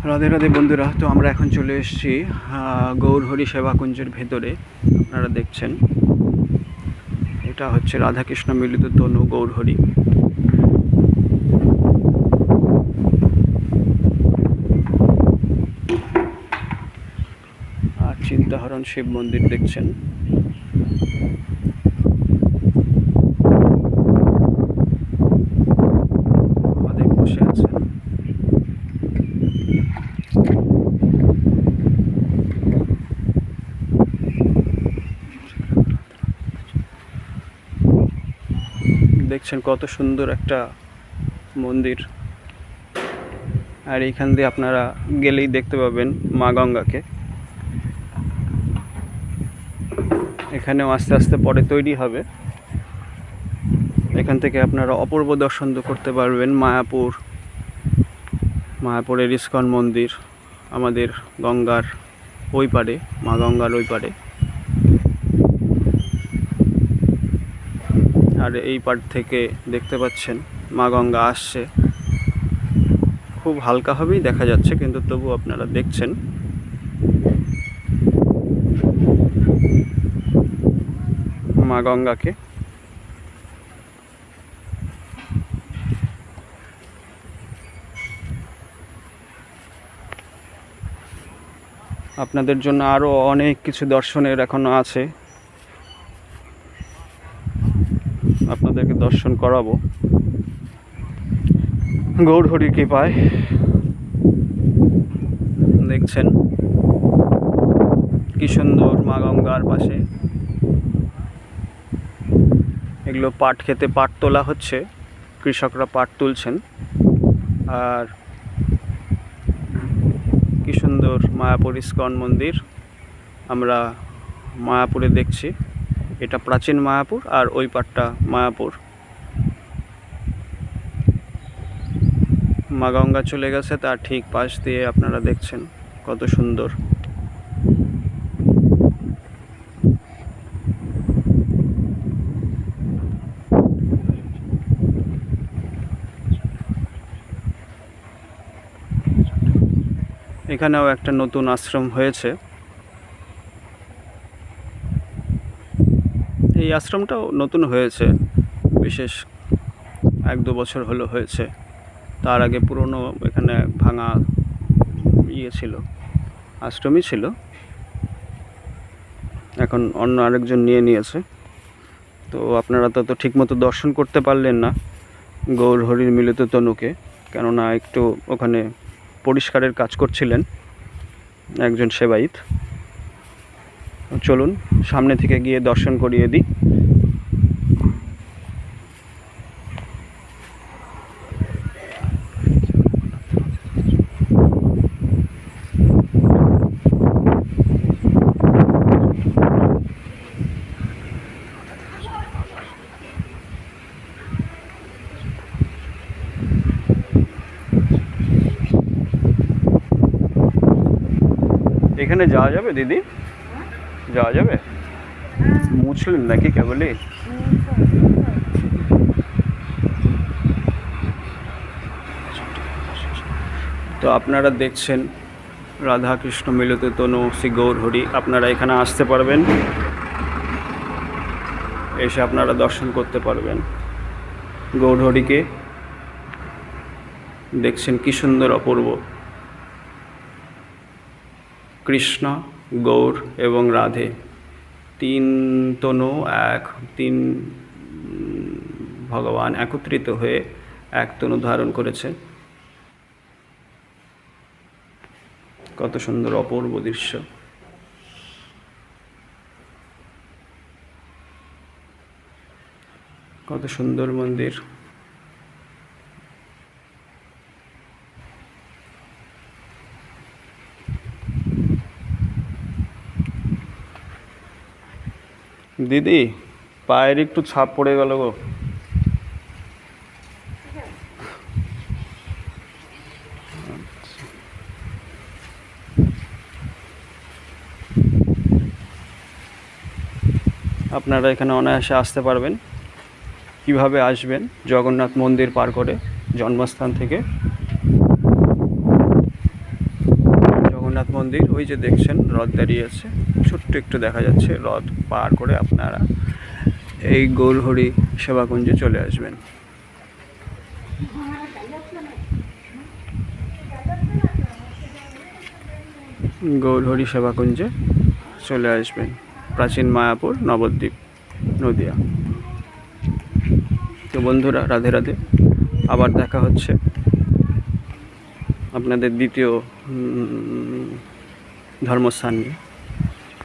রাধে রাধে বন্ধুরা, তো আমরা এখন চলে এসেছি গৌরহরি সেবাকুঞ্জের ভেতরে। আপনারা দেখছেন এটা হচ্ছে রাধাকৃষ্ণ মিলিত তনু গৌরহরি। আর চিন্তাহরণ শিব মন্দির দেখছেন। মহাদেব বসে আছেন। দেখছেন কত সুন্দর একটা মন্দির। আর এইখান দিয়ে আপনারা গেলেই দেখতে পাবেন মা গঙ্গাকে। এখানেও আস্তে আস্তে পরে তৈরি হবে। এখান থেকে আপনারা অপূর্ব দর্শন করতে পারবেন মায়াপুরের ইস্কন মন্দির, আমাদের গঙ্গার ওই পারে, মা গঙ্গার ওই পারে। আর এই পার থেকে দেখতে পাচ্ছেন মা গঙ্গা আসছে। খুব হালকাভাবেই দেখা যাচ্ছে, কিন্তু তবু আপনারা দেখছেন। মা গঙ্গাকে আপনাদের জন্য আরও অনেক কিছু দর্শনের এখনো আছে, আপনাদেরকে দর্শন করাবো গৌরহরির কৃপায়। দেখছেন কি সুন্দর মা গঙ্গার পাশে। এগুলো পাট খেতে পাট তোলা হচ্ছে, কৃষকরা পাট তুলছেন। আর কি সুন্দর মায়াপুর ইস্কন মন্দির আমরা মায়াপুরে দেখছি। এটা প্রাচীন মায়াপুর, আর ওই পাটটা মায়াপুর। মা গঙ্গা চলে গেছে, তার ঠিক পাশ দিয়ে আপনারা দেখছেন কত সুন্দর। এখানেও একটা নতুন আশ্রম হয়েছে। এই আশ্রমটাও নতুন হয়েছে, বিশেষ 1-2 বছর হলো হয়েছে। তার আগে পুরনো এখানে ভাঙা ছিল, আশ্রমই ছিল। এখন অন্য আরেকজন নিয়েছে। তো আপনারা তো ঠিকমতো দর্শন করতে পারলেন না গৌরহরির মিলিত তনুকে, কেননা একটু ওখানে পরিষ্কারের কাজ করছিলেন একজন সেবায়িত। চলুন সামনে থেকে গিয়ে দর্শন করিয়ে দিই। এখানে যাওয়া যাবে দিদি? যাওয়া যাবে? মুছলেন নাকি কেবলই? তো আপনারা দেখছেন রাধাকৃষ্ণ মিলিত তনু শ্রী গৌরহরি। আপনারা এখানে আসতে পারবেন, এসে আপনারা দর্শন করতে পারবেন গৌরহরিকে। দেখছেন কি সুন্দর অপূর্ব। কৃষ্ণ, গৌর এবং রাধে, 3 তনু, 3 ভগবান একত্রিত হয়ে এক তনু ধারণ করেছে। কত সুন্দর অপূর্ব দৃশ্য। কত সুন্দর মন্দির। দিদি, পায়ের একটু ছাপ পড়ে গেল গো। আপনারা এখানে অনায়াসে আসতে পারবেন। কিভাবে আসবেন? জগন্নাথ মন্দির পার করে, জন্মস্থান থেকে জগন্নাথ মন্দির। ওই যে দেখছেন রথ দাঁড়িয়ে আছে, ছোট্ট একটু দেখা যাচ্ছে। রথ পার করে আপনারা এই গৌরহরি সেবাকুঞ্জে চলে আসবেন। গৌরহরি সেবাকুঞ্জে চলে আসবেন, প্রাচীন মায়াপুর, নবদ্বীপ, নদিয়া। তো বন্ধুরা, রাধে রাধে। আবার দেখা হচ্ছে আপনাদের দ্বিতীয় ধর্মস্থান নিয়ে।